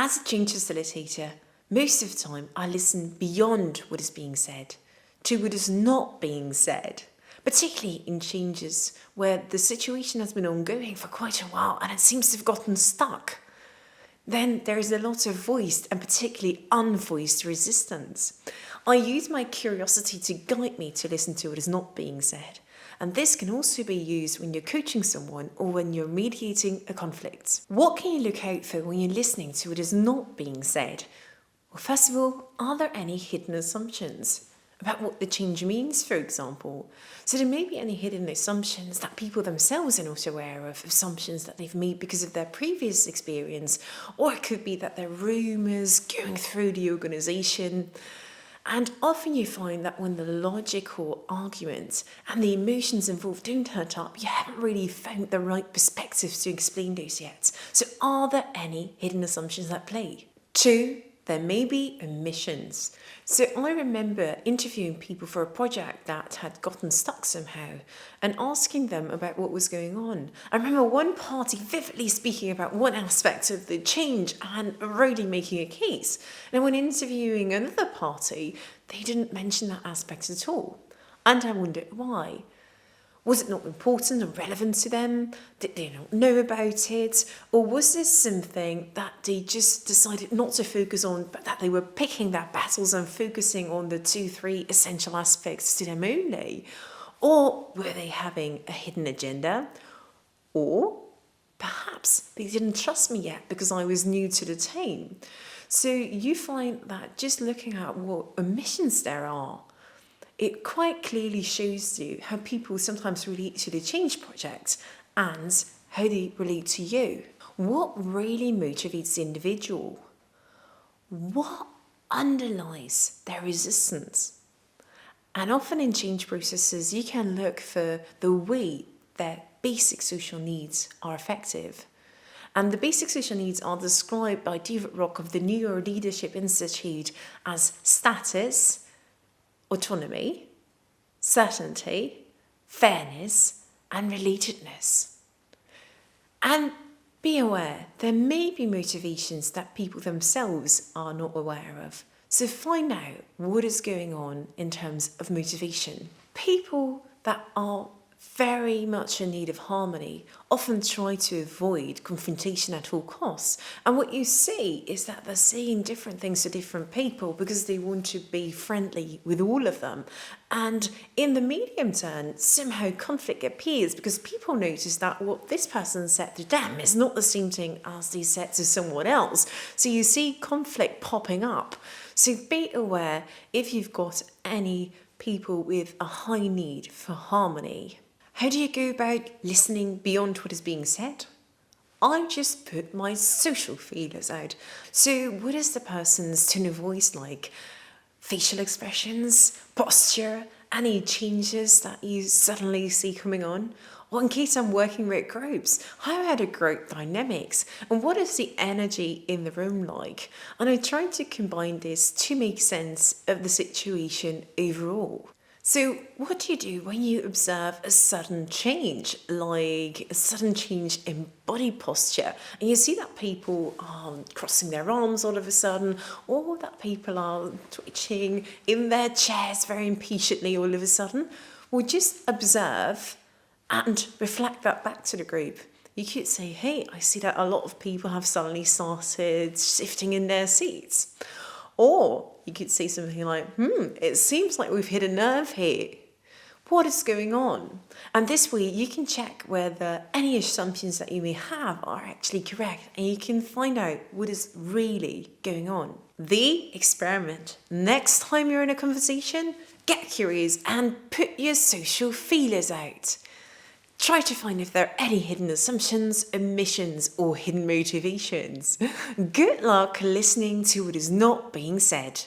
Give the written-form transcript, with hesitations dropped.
As a change facilitator, most of the time I listen beyond what is being said to what is not being said, particularly in changes where the situation has been ongoing for quite a while and it seems to have gotten stuck. Then there is a lot of voiced and particularly unvoiced resistance. I use my curiosity to guide me to listen to what is not being said. And this can also be used when you're coaching someone or when you're mediating a conflict. What can you look out for when you're listening to what is not being said? Well, first of all, are there any hidden assumptions about what the change means, for example? So there may be any hidden assumptions that people themselves are not aware of, assumptions that they've made because of their previous experience, or it could be that there are rumours going through the organisation. And often you find that when the logical argument and the emotions involved don't turn up, you haven't really found the right perspectives to explain those yet. So are there any hidden assumptions at play? 2, there may be omissions. So I remember interviewing people for a project that had gotten stuck somehow and asking them about what was going on. I remember one party vividly speaking about one aspect of the change and really making a case. And when interviewing another party, they didn't mention that aspect at all. And I wondered why. Was it not important or relevant to them? Did they not know about it? Or was this something that they just decided not to focus on, but that they were picking their battles and focusing on the 2-3 essential aspects to them only? Or were they having a hidden agenda? Or perhaps they didn't trust me yet because I was new to the team. So you find that just looking at what omissions there are, it quite clearly shows you how people sometimes relate to the change project and how they relate to you. What really motivates the individual? What underlies their resistance? And often in change processes, you can look for the way that basic social needs are effective. And the basic social needs are described by David Rock of the Neuro Leadership Institute as status, autonomy, certainty, fairness, and relatedness. And be aware, there may be motivations that people themselves are not aware of. So find out what is going on in terms of motivation. People that are very much in need of harmony often try to avoid confrontation at all costs. And what you see is that they're saying different things to different people because they want to be friendly with all of them. And in the medium term, somehow conflict appears because people notice that what this person said to them is not the same thing as they said to someone else. So you see conflict popping up. So be aware if you've got any people with a high need for harmony. How do you go about listening beyond what is being said? I just put my social feelers out. So what is the person's tone of voice like? Facial expressions, posture, any changes that you suddenly see coming on? Or in case I'm working with groups, how are the group dynamics? And what is the energy in the room like? And I try to combine this to make sense of the situation overall. So what do you do when you observe a sudden change, like a sudden change in body posture, and you see that people are crossing their arms all of a sudden, or that people are twitching in their chairs very impatiently all of a sudden? Well, just observe and reflect that back to the group. You could say, hey, I see that a lot of people have suddenly started shifting in their seats. Or you could say something like, it seems like we've hit a nerve here. What is going on? And this way you can check whether any assumptions that you may have are actually correct, and you can find out what is really going on. The experiment. Next time you're in a conversation, get curious and put your social feelers out. Try to find if there are any hidden assumptions, omissions, or hidden motivations. Good luck listening to what is not being said.